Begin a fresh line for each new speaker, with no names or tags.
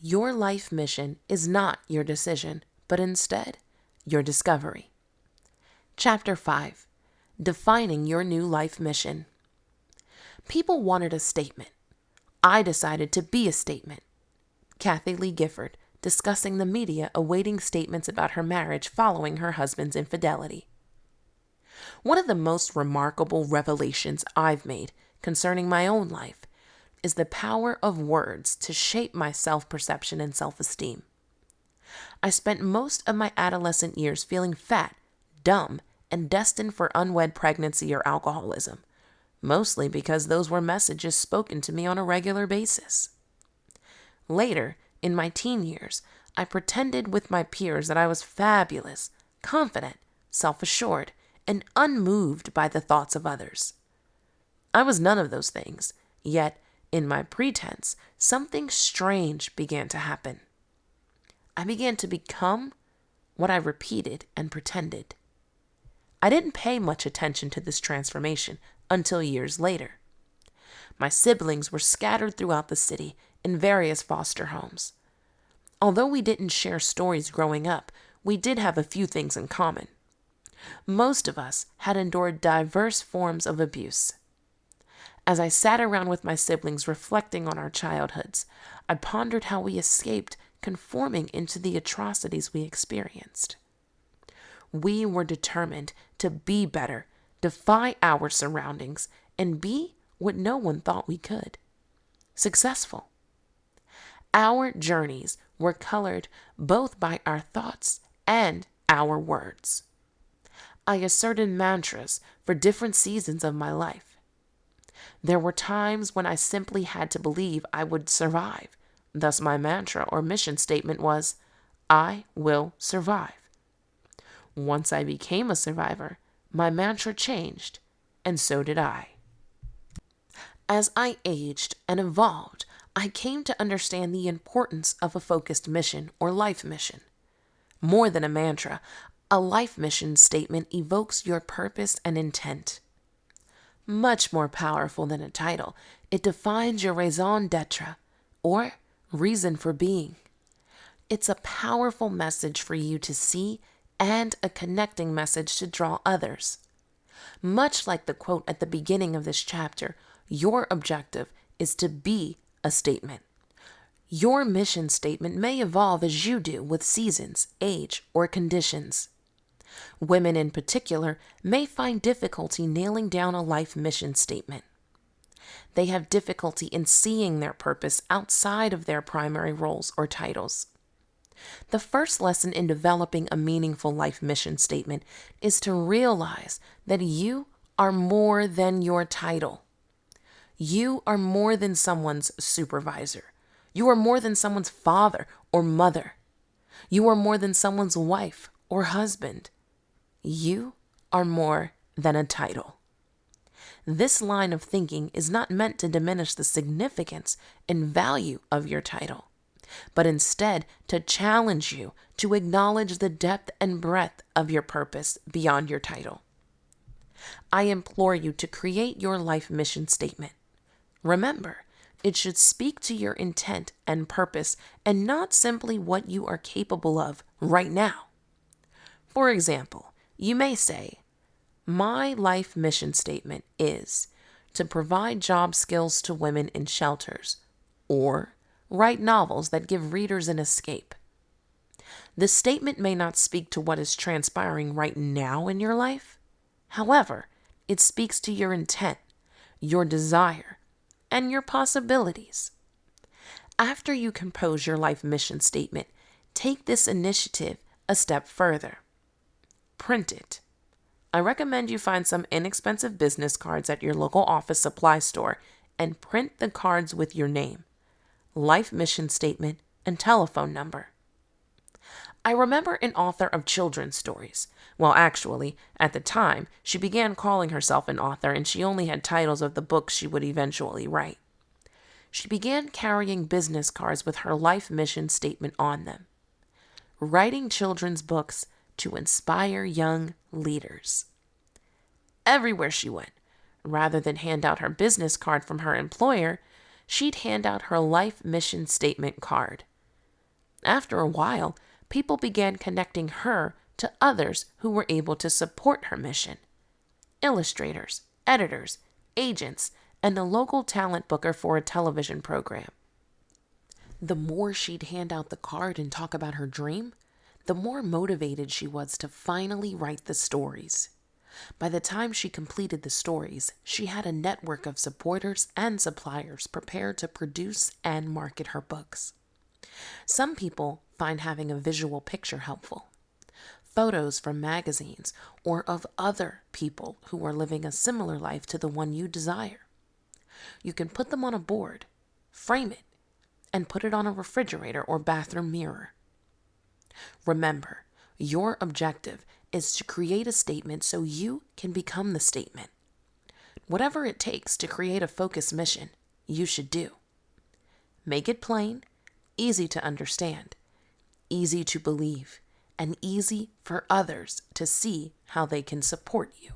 Your life mission is not your decision, but instead your discovery. Chapter 5. Defining your new life mission. People wanted a statement. I decided to be a statement. Kathy Lee Gifford, discussing the media awaiting statements about her marriage following her husband's infidelity. One of the most remarkable revelations I've made concerning my own life is the power of words to shape my self-perception and self-esteem. I spent most of my adolescent years feeling fat, dumb, and destined for unwed pregnancy or alcoholism, mostly because those were messages spoken to me on a regular basis. Later, in my teen years, I pretended with my peers that I was fabulous, confident, self-assured, and unmoved by the thoughts of others. I was none of those things, yet, in my pretense, something strange began to happen. I began to become what I repeated and pretended. I didn't pay much attention to this transformation until years later. My siblings were scattered throughout the city in various foster homes. Although we didn't share stories growing up, we did have a few things in common. Most of us had endured diverse forms of abuse. As I sat around with my siblings reflecting on our childhoods, I pondered how we escaped conforming into the atrocities we experienced. We were determined to be better, defy our surroundings, and be what no one thought we could: successful. Our journeys were colored both by our thoughts and our words. I asserted mantras for different seasons of my life. There were times when I simply had to believe I would survive. Thus, my mantra or mission statement was, I will survive. Once I became a survivor, my mantra changed, and so did I. As I aged and evolved, I came to understand the importance of a focused mission or life mission. More than a mantra, a life mission statement evokes your purpose and intent. Much more powerful than a title, it defines your raison d'etre, or reason for being. It's a powerful message for you to see and a connecting message to draw others. Much like the quote at the beginning of this chapter, your objective is to be a statement. Your mission statement may evolve as you do with seasons, age, or conditions. Women in particular may find difficulty nailing down a life mission statement. They have difficulty in seeing their purpose outside of their primary roles or titles. The first lesson in developing a meaningful life mission statement is to realize that you are more than your title. You are more than someone's supervisor. You are more than someone's father or mother. You are more than someone's wife or husband. You are more than a title. This line of thinking is not meant to diminish the significance and value of your title, but instead to challenge you to acknowledge the depth and breadth of your purpose beyond your title. I implore you to create your life mission statement. Remember, it should speak to your intent and purpose and not simply what you are capable of right now. For example, you may say, my life mission statement is to provide job skills to women in shelters, or write novels that give readers an escape. The statement may not speak to what is transpiring right now in your life. However, it speaks to your intent, your desire, and your possibilities. After you compose your life mission statement, take this initiative a step further. Print it. I recommend you find some inexpensive business cards at your local office supply store and print the cards with your name, life mission statement, and telephone number. I remember an author of children's stories. Well, actually, at the time, she began calling herself an author and she only had titles of the books she would eventually write. She began carrying business cards with her life mission statement on them. Writing children's books to inspire young leaders. Everywhere she went, rather than hand out her business card from her employer, she'd hand out her life mission statement card. After a while, people began connecting her to others who were able to support her mission: illustrators, editors, agents, and a local talent booker for a television program. The more she'd hand out the card and talk about her dream, the more motivated she was to finally write the stories. By the time she completed the stories, she had a network of supporters and suppliers prepared to produce and market her books. Some people find having a visual picture helpful. Photos from magazines or of other people who are living a similar life to the one you desire. You can put them on a board, frame it, and put it on a refrigerator or bathroom mirror. Remember, your objective is to create a statement so you can become the statement. Whatever it takes to create a focused mission, you should do. Make it plain, easy to understand, easy to believe, and easy for others to see how they can support you.